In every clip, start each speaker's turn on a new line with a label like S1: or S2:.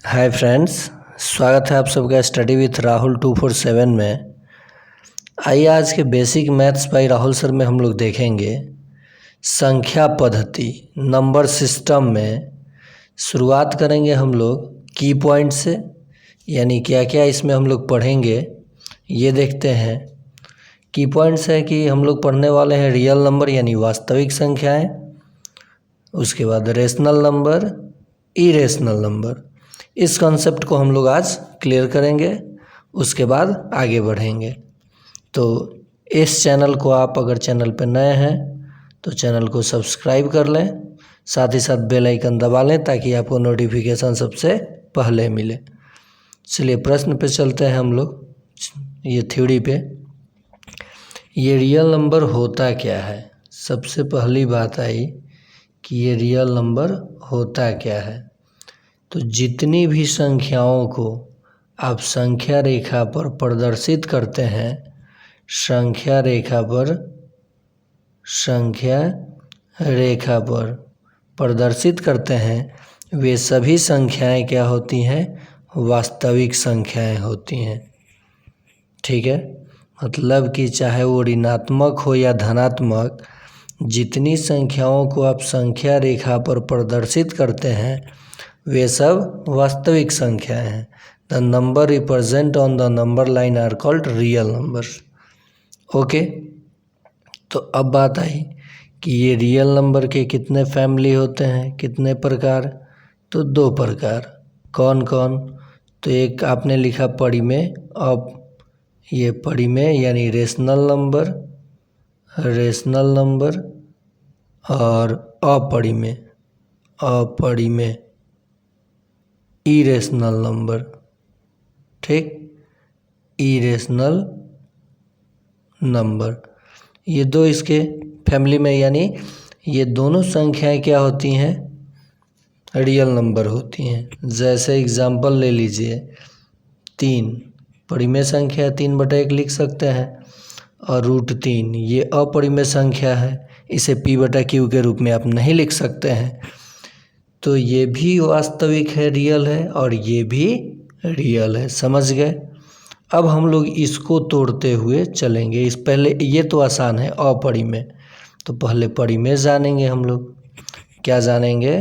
S1: Hi friends, स्वागत है आप सबका स्टडी विथ राहुल 247 में। आइए आज के basic maths by Rahul sir में हम लोग देखेंगे संख्या पद्धति नंबर सिस्टम में। शुरुआत करेंगे हम लोग की पॉइंट से, यानी क्या क्या इसमें हम लोग पढ़ेंगे ये देखते हैं। की पॉइंट्स है कि हम लोग पढ़ने वाले हैं रियल नंबर यानी वास्तविक संख्याएं, उसके बाद रेशनल नंबर, इरेशनल नंबर। इस कॉन्सेप्ट को हम लोग आज क्लियर करेंगे, उसके बाद आगे बढ़ेंगे। तो इस चैनल को आप अगर चैनल पर नए हैं तो चैनल को सब्सक्राइब कर लें, साथ ही साथ बेल आइकन दबा लें ताकि आपको नोटिफिकेशन सबसे पहले मिले। चलिए प्रश्न पे चलते हैं हम लोग, ये थ्योरी पे। ये रियल नंबर होता क्या है? सबसे पहली बात आई कि ये रियल नंबर होता क्या है। तो जितनी भी संख्याओं को आप संख्या रेखा पर प्रदर्शित करते हैं, संख्या रेखा पर प्रदर्शित करते हैं, वे सभी संख्याएं क्या होती हैं? वास्तविक संख्याएं होती हैं। ठीक है, मतलब कि चाहे वो ऋणात्मक हो या धनात्मक, जितनी संख्याओं को आप संख्या रेखा पर प्रदर्शित करते हैं वे सब वास्तविक संख्याएं हैं। The number represent on the number line are called real numbers. Okay, तो अब बात आई कि ये रियल नंबर के कितने फैमिली होते हैं, कितने प्रकार? तो दो प्रकार। कौन कौन? तो एक आपने लिखा परिमेय, अब ये परिमेय यानी रेशनल नंबर और अपरिमेय इरेशनल नंबर। ठीक, इरेशनल नंबर, ये दो इसके फैमिली में, यानी ये दोनों संख्याएं क्या होती हैं? रियल नंबर होती हैं। जैसे एग्जांपल ले लीजिए, 3 परिमेय संख्या 3/1 लिख सकते हैं, और √3 ये अपरिमेय संख्या है, इसे p/q के रूप में आप नहीं लिख सकते हैं। तो ये भी वास्तविक है, रियल है, और ये भी रियल है। समझ गए? अब हम लोग इसको तोड़ते हुए चलेंगे। इस पहले ये तो आसान है अपरिमेय, तो पहले परिमेय जानेंगे हम लोग। क्या जानेंगे?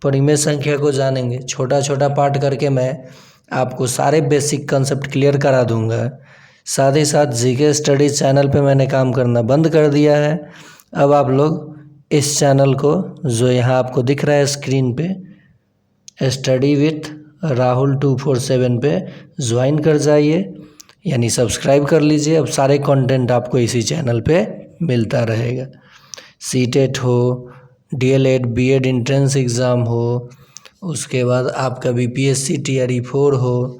S1: परिमेय संख्या को जानेंगे। छोटा छोटा पार्ट करके मैं आपको सारे बेसिक कंसेप्ट क्लियर करा दूंगा। साथ ही साथ जीके स्टडीज चैनल पे मैंने काम करना बंद कर दिया है। अब आप लोग इस चैनल को, जो यहाँ आपको दिख रहा है स्क्रीन पे, स्टडी विथ राहुल 247 पे ज्वाइन कर जाइए, यानी सब्सक्राइब कर लीजिए। अब सारे कंटेंट आपको इसी चैनल पे मिलता रहेगा। सीटेट हो, डीएलएड बीएड एंट्रेंस एग्ज़ाम हो, उसके बाद आपका बीपीएससी टीआरई 4 हो,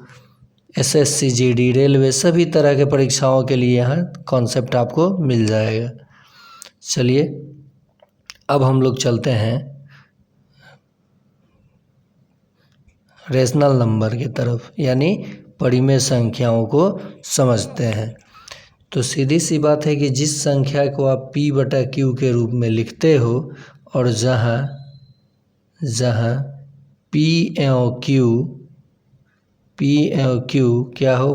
S1: एसएससी जीडी रेलवे, सभी तरह के परीक्षाओं के लिए यहाँ कॉन्सेप्ट आपको मिल जाएगा। चलिए अब हम लोग चलते हैं रेशनल नंबर की तरफ, यानी परिमेय संख्याओं को समझते हैं। तो सीधी सी बात है कि जिस संख्या को आप p/q के रूप में लिखते हो, और जहाँ p एवं q क्या हो?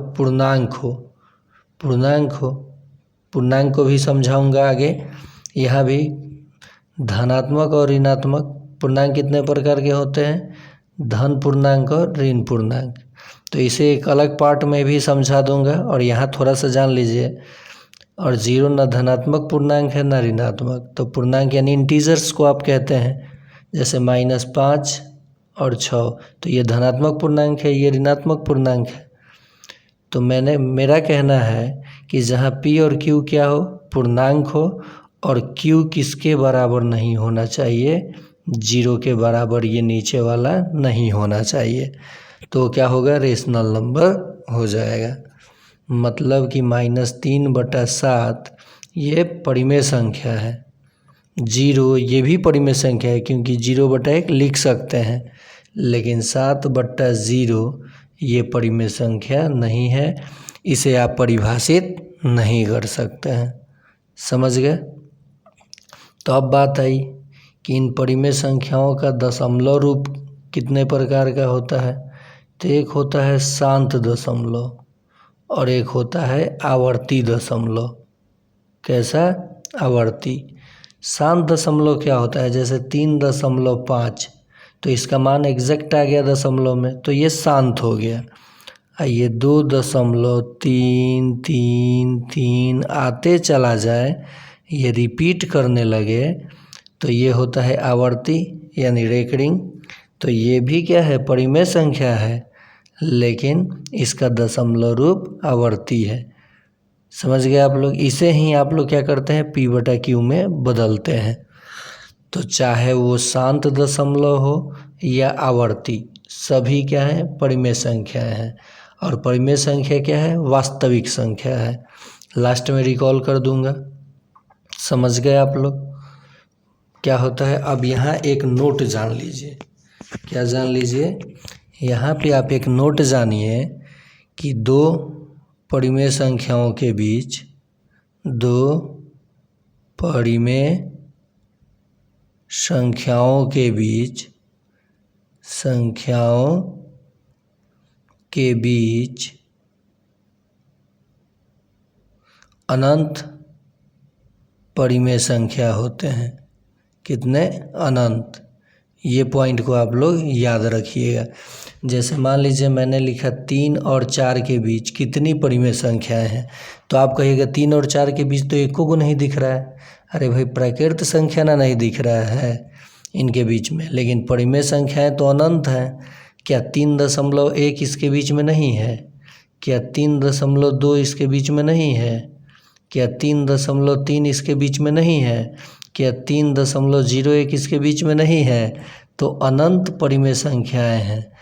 S1: पूर्णांक को भी समझाऊंगा आगे। यहाँ भी धनात्मक और ऋणात्मक पूर्णांक कितने प्रकार के होते हैं? धन पूर्णांक और ऋण पूर्णांक। तो इसे एक अलग पार्ट में भी समझा दूंगा, और यहाँ थोड़ा सा जान लीजिए। और 0 न धनात्मक पूर्णांक है न ऋणात्मक, तो पूर्णांक यानी इंटीजर्स को आप कहते हैं, जैसे -5 और 6, तो ये धनात्मक पूर्णांक है, ये ऋणात्मक पूर्णांक है। तो मेरा कहना है कि जहाँ p और q क्या हो? पूर्णांक हो, और q किसके बराबर नहीं होना चाहिए? 0 के बराबर, ये नीचे वाला नहीं होना चाहिए। तो क्या होगा? रेशनल नंबर हो जाएगा। मतलब कि -3/7 ये परिमेय संख्या है। 0 ये भी परिमेय संख्या है, क्योंकि 0/1 लिख सकते हैं, लेकिन 7/0 ये परिमेय संख्या नहीं है, इसे आप परिभाषित नहीं कर सकते हैं। समझ गए? तो अब बात आई कि इन परिमेय संख्याओं का दशमलव रूप कितने प्रकार का होता है। तो एक होता है शांत दशमलव और एक होता है आवर्ती दशमलव। कैसा? आवर्ती। शांत दशमलव क्या होता है? जैसे 3.5, तो इसका मान एग्जैक्ट आ गया दशमलव में, तो ये शांत हो गया। ये 2.333 आते चला जाए, ये रिपीट करने लगे, तो ये होता है आवर्ती यानी रेकरिंग। तो ये भी क्या है? परिमेय संख्या है, लेकिन इसका दशमलव रूप आवर्ती है। समझ गए आप लोग? इसे ही आप लोग क्या करते हैं? P/Q में बदलते हैं। तो चाहे वो शांत दशमलव हो या आवर्ती, सभी क्या है? परिमेय संख्याएं हैं। और परिमेय संख्या क्या है? वास्तविक संख्या है। लास्ट में रिकॉल कर दूंगा। समझ गए आप लोग क्या होता है? अब यहाँ एक नोट जान लीजिए। क्या जान लीजिए? यहाँ पे आप एक नोट जानिए कि दो परिमेय संख्याओं के बीच अनंत परिमेय संख्या होते हैं। कितने? अनंत। ये पॉइंट को आप लोग याद रखिएगा। जैसे मान लीजिए मैंने लिखा 3 और 4 के बीच कितनी परिमेय संख्याएं हैं, तो आप कहिएगा 3 और 4 के बीच तो एको को नहीं दिख रहा है। अरे भाई, प्राकृत संख्या ना नहीं दिख रहा है इनके बीच में, लेकिन परिमेय संख्याएं तो अनंत हैं। क्या 3.1 इसके बीच में नहीं है? क्या 3.2 इसके बीच में नहीं है? क्या 3.3 इसके बीच में नहीं है? क्या 3.01 इसके बीच में नहीं है? तो अनंत परिमेय संख्याएं हैं।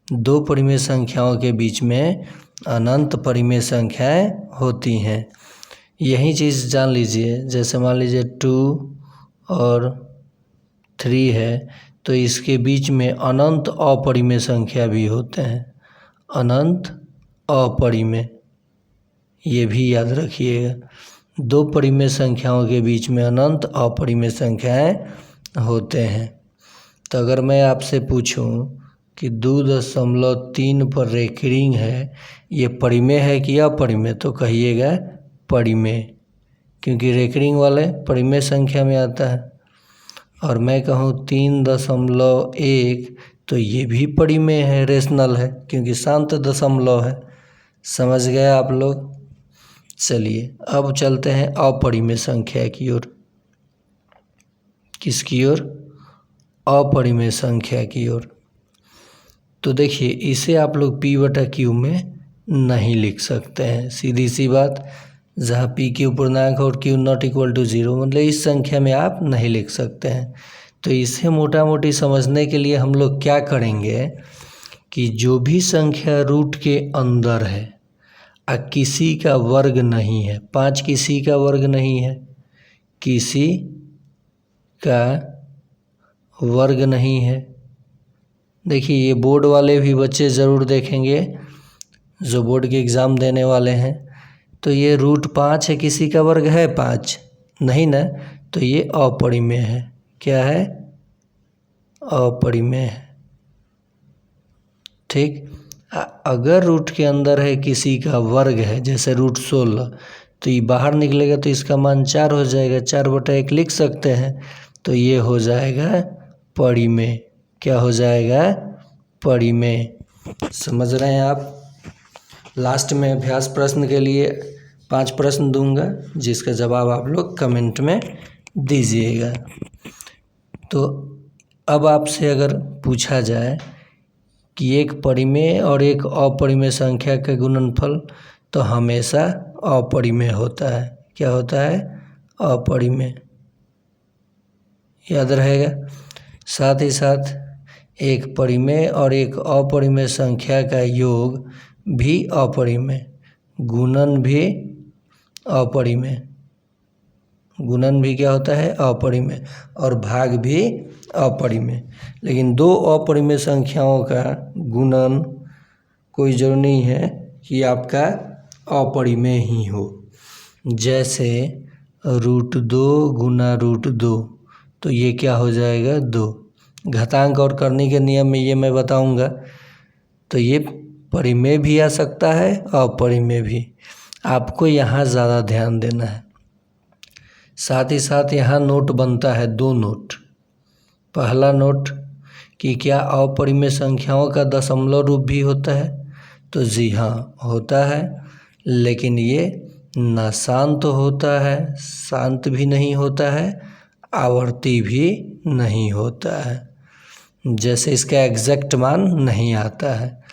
S1: दो परिमेय संख्याओं के बीच में अनंत परिमेय संख्याएं होती हैं। यही चीज़ जान लीजिए। जैसे मान लीजिए 2 और 3 है, तो इसके बीच में अनंत अपरिमेय संख्या भी होते हैं। अनंत अपरिमेय, ये भी याद रखिएगा। दो परिमेय संख्याओं के बीच में अनंत अपरिमेय संख्याएं होते हैं। तो अगर मैं आपसे पूछूं कि 2.3 पर रेकरिंग है, ये परिमेय है कि अपरिमेय, तो कहिएगा परिमेय, क्योंकि रेकरिंग वाले परिमेय संख्या में आता है। और मैं कहूँ 3.1, तो ये भी परिमेय है, रेशनल है, क्योंकि शांत दशमलव है। समझ गए आप लोग? चलिए अब चलते हैं अपरिमेय संख्या की ओर। किसकी ओर? अपरिमेय संख्या की ओर। तो देखिए, इसे आप लोग P/Q में नहीं लिख सकते हैं, सीधी सी बात। जहाँ PQ पूर्णांक और Q नॉट इक्वल टू 0, मतलब इस संख्या में आप नहीं लिख सकते हैं। तो इसे मोटा मोटी समझने के लिए हम लोग क्या करेंगे कि जो भी संख्या रूट के अंदर है किसी का वर्ग नहीं है, 5 किसी का वर्ग नहीं है, किसी का वर्ग नहीं है। देखिए, ये बोर्ड वाले भी बच्चे ज़रूर देखेंगे जो बोर्ड के एग्ज़ाम देने वाले हैं। तो ये √5 है, किसी का वर्ग है 5? नहीं ना, तो ये अपरिमेय है। क्या है? अपरिमेय है। ठीक। अगर रूट के अंदर है किसी का वर्ग है, जैसे √16, तो ये बाहर निकलेगा तो इसका मान 4 हो जाएगा। 4/1 लिख सकते हैं, तो ये हो जाएगा परिमेय। क्या हो जाएगा? परिमेय। समझ रहे हैं आप? लास्ट में अभ्यास प्रश्न के लिए 5 प्रश्न दूंगा, जिसका जवाब आप लोग कमेंट में दीजिएगा। तो अब आपसे अगर पूछा जाए कि एक परिमेय और एक अपरिमेय संख्या का गुणनफल, तो हमेशा अपरिमेय होता है। क्या होता है? अपरिमेय। याद रहेगा। साथ ही साथ एक परिमेय और एक अपरिमेय संख्या का योग भी अपरिमेय, गुणन भी अपरिमेय। गुणन भी क्या होता है? अपरिमेय। और भाग भी अपरिमेय। लेकिन दो अपरिमेय संख्याओं का गुणन कोई जरूरी नहीं है कि आपका अपरिमेय ही हो। जैसे √2 गुना √2, तो ये क्या हो जाएगा? 2। घातांक और करनी के नियम में ये मैं बताऊंगा। तो ये परिमेय भी आ सकता है, अपरिमेय भी। आपको यहाँ ज़्यादा ध्यान देना है। साथ ही साथ यहाँ नोट बनता है, 2 नोट। पहला नोट कि क्या अपरिमेय संख्याओं का दशमलव रूप भी होता है? तो जी हाँ, होता है, लेकिन ये ना शांत होता है, शांत भी नहीं होता है, आवर्ती भी नहीं होता है। जैसे इसका एग्जैक्ट मान नहीं आता है,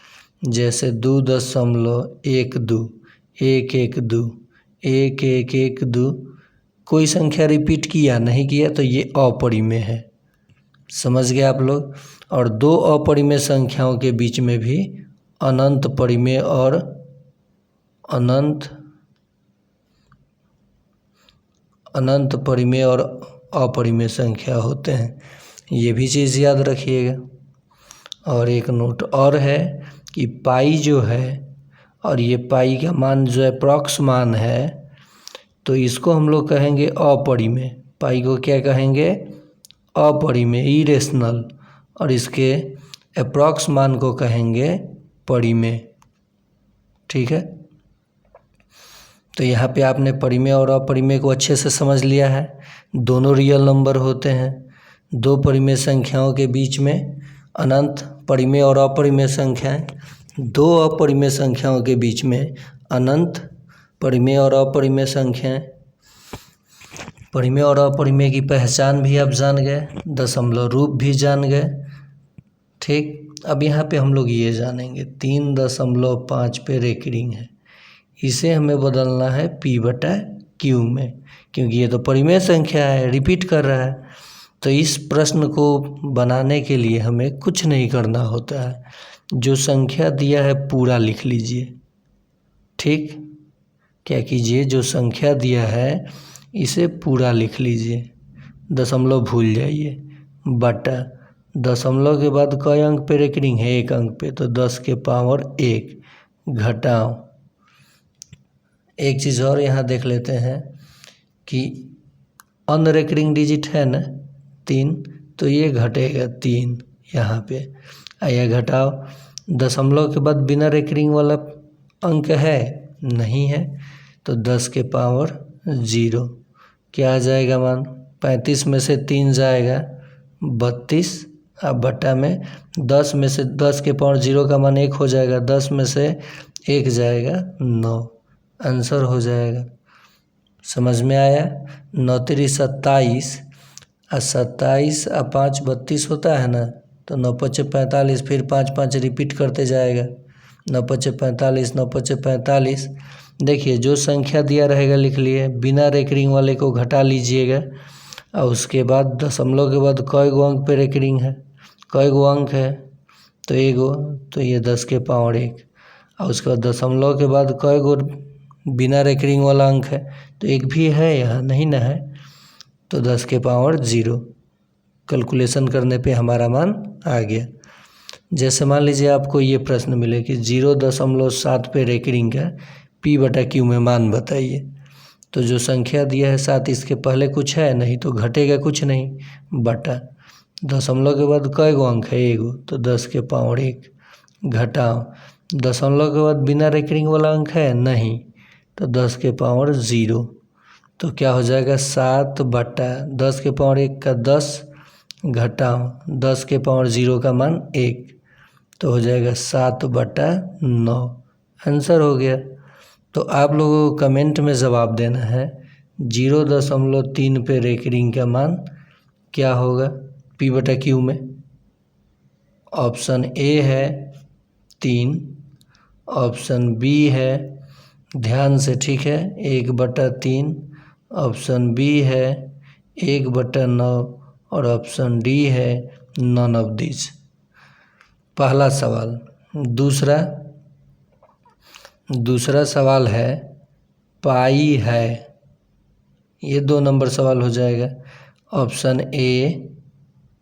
S1: जैसे 2.12, 112, 1112, कोई संख्या रिपीट किया नहीं किया तो ये अपरिमेय है। समझ गए आप लोग। और 2 अपरिमेय संख्याओं के बीच में भी अनंत परिमेय और अनंत परिमेय और अपरिमेय संख्या होते हैं, ये भी चीज़ याद रखिएगा। और एक नोट और है कि पाई जो है, और ये पाई का मान जो अप्रॉक्स मान है, तो इसको हम लोग कहेंगे अपरिमेय। पाई को क्या कहेंगे? अपरिमेय, इरेशनल। और इसके अप्रॉक्स मान को कहेंगे परिमेय। ठीक है, तो यहाँ पे आपने परिमेय और अपरिमेय को अच्छे से समझ लिया है। दोनों रियल नंबर होते हैं। 2 परिमेय संख्याओं के बीच में अनंत परिमेय और अपरिमेय संख्याएं, 2 अपरिमेय संख्याओं के बीच में अनंत परिमेय और अपरिमेय संख्याएं। परिमेय और अपरिमेय की पहचान भी आप जान गए, दशमलव रूप भी जान गए। ठीक, अब यहाँ पे हम लोग ये जानेंगे 3.5 पे रेकरिंग है, इसे हमें बदलना है P/Q में, क्योंकि ये तो परिमेय संख्या है, रिपीट कर रहा है। तो इस प्रश्न को बनाने के लिए हमें कुछ नहीं करना होता है, जो संख्या दिया है पूरा लिख लीजिए। ठीक, क्या कीजिए, जो संख्या दिया है इसे पूरा लिख लीजिए, दशमलव भूल जाइए, बटा दशमलव के बाद कई अंक पे रेकरिंग है? 1 अंक पे, तो 10 के पावर 1 घटाओ। एक चीज़ और यहाँ देख लेते हैं कि अनरेकरिंग डिजिट है ना 3, तो ये घटेगा 3 यहाँ पे। आइए घटाओ, दशमलव के बाद बिना रेकरिंग वाला अंक है? नहीं है, तो 10 के पावर 0। क्या आ जाएगा मान? 35 में से 3 जाएगा 32, अब बटा में 10 में से 10 के पावर 0 का मान 1 हो जाएगा, 10 में से 1 जाएगा 9, आंसर हो जाएगा। समझ में आया? 9 3 27, 27 और 5 32 होता है ना, तो 9 5 45, फिर 5 5 रिपीट करते जाएगा, 9 5 45, 9 5 45। देखिए, जो संख्या दिया रहेगा लिख लिए, बिना रेकरिंग वाले को घटा लीजिएगा, और उसके बाद दशमलव के बाद कई गो अंक पे रेकरिंग है, कई गो अंक है? तो 1 गो, तो ये 10 के पावर 1। और उसके बाद दशमलव के बाद कई गो बिना रेकरिंग वाला अंक है? तो 1 भी है यहाँ, नहीं ना है, तो 10 के पावर 0। कैलकुलेशन करने पे हमारा मान आ गया। जैसे मान लीजिए आपको ये प्रश्न मिले कि 0.7 पे रेकरिंग का P/Q में मान बताइए, तो जो संख्या दिया है 7, इसके पहले कुछ है नहीं, तो घटेगा कुछ नहीं, बटा दशमलव के बाद कई गो अंक है? 1 गो, तो 10 के पावर 1 घटाओ, दशमलव के बाद बिना रेकरिंग वाला अंक है? नहीं, तो 10 के पावर 0। तो क्या हो जाएगा? 7 बटा 10 के पावर 1 का 10 घटाओ 10 के पावर 0 का मान 1, तो हो जाएगा 7 बटा 9, आंसर हो गया। तो आप लोगों को कमेंट में जवाब देना है 0.3 पे रेकरिंग का मान क्या होगा P/Q में। ऑप्शन ए है 3, ऑप्शन बी है, ध्यान से, ठीक है, 1/3, ऑप्शन बी है 1/9, और ऑप्शन डी है नन ऑफ दिस। पहला सवाल। दूसरा सवाल है पाई है, ये 2 नंबर सवाल हो जाएगा। ऑप्शन ए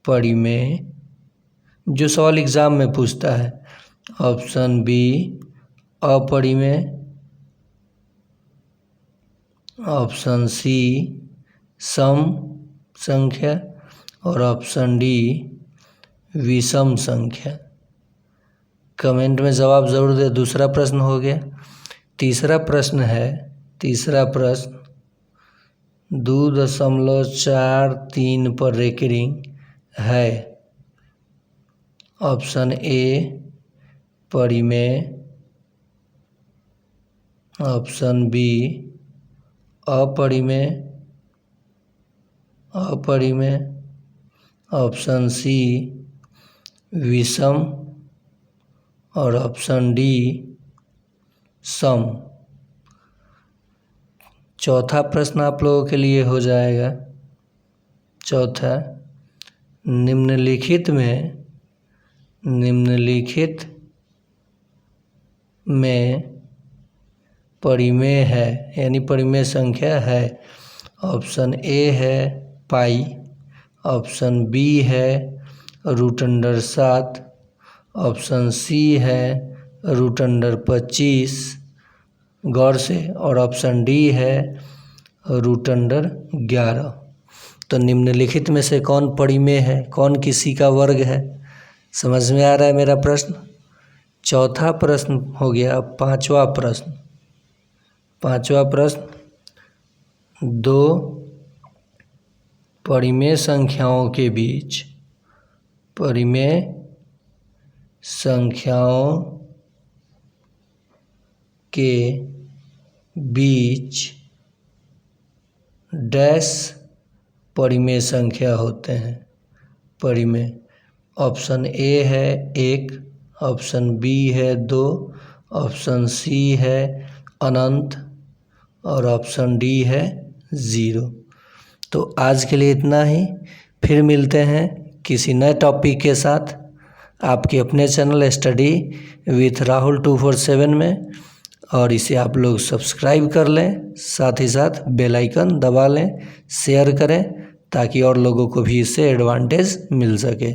S1: परिमेय, जो सवाल एग्ज़ाम में पूछता है। ऑप्शन बी अपरिमेय, ऑप्शन सी सम संख्या, और ऑप्शन डी विषम संख्या। कमेंट में जवाब ज़रूर दे। दूसरा प्रश्न हो गया। तीसरा प्रश्न 2.43 पर रेकरिंग है। ऑप्शन ए परिमेय, ऑप्शन बी अपरिमेय, ऑप्शन सी विषम और ऑप्शन डी सम। चौथा प्रश्न आप लोगों के लिए हो जाएगा। चौथा, निम्नलिखित में परिमेय है यानी परिमेय संख्या है। ऑप्शन ए है पाई, ऑप्शन बी है √7, ऑप्शन सी है √25 गौर से, और ऑप्शन डी है √11। तो निम्नलिखित में से कौन परिमेय है, कौन किसी का वर्ग है? समझ में आ रहा है मेरा प्रश्न? चौथा प्रश्न हो गया। अब पांचवा प्रश्न, दो परिमेय संख्याओं के बीच डैश परिमेय संख्या होते हैं। परिमेय, ऑप्शन ए है 1, ऑप्शन बी है 2, ऑप्शन सी है अनंत और ऑप्शन डी है 0। तो आज के लिए इतना ही। फिर मिलते हैं किसी नए टॉपिक के साथ आपके अपने चैनल स्टडी विथ राहुल 247 में, और इसे आप लोग सब्सक्राइब कर लें, साथ ही साथ बेल आइकन दबा लें, शेयर करें ताकि और लोगों को भी इससे एडवांटेज मिल सके।